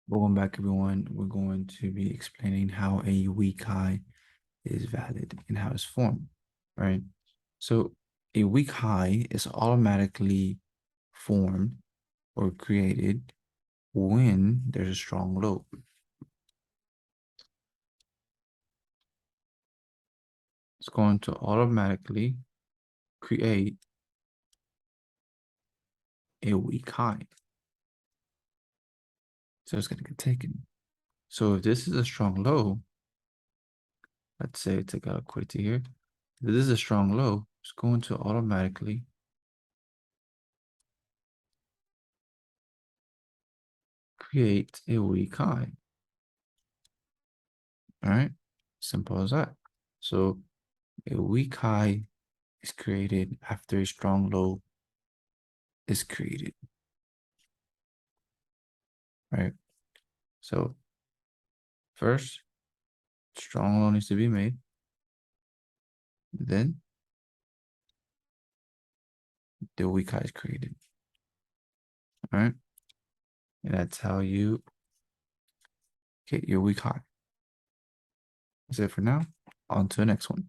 Welcome back, everyone. We're going to be explaining how a weak high is valid and how it's formed, right? So a weak high is automatically formed or created when there's a strong low. It's going to automatically create a weak high. So it's going to get taken. So if this is a strong low, let's say take out liquidity here. If this is a strong low, it's going to automatically create a weak high. All right, simple as that. So a weak high is created after a strong low is created, right? So first, strong low needs to be made. Then the weak high is created, all right? And that's how you get your weak high. That's it for now. On to the next one.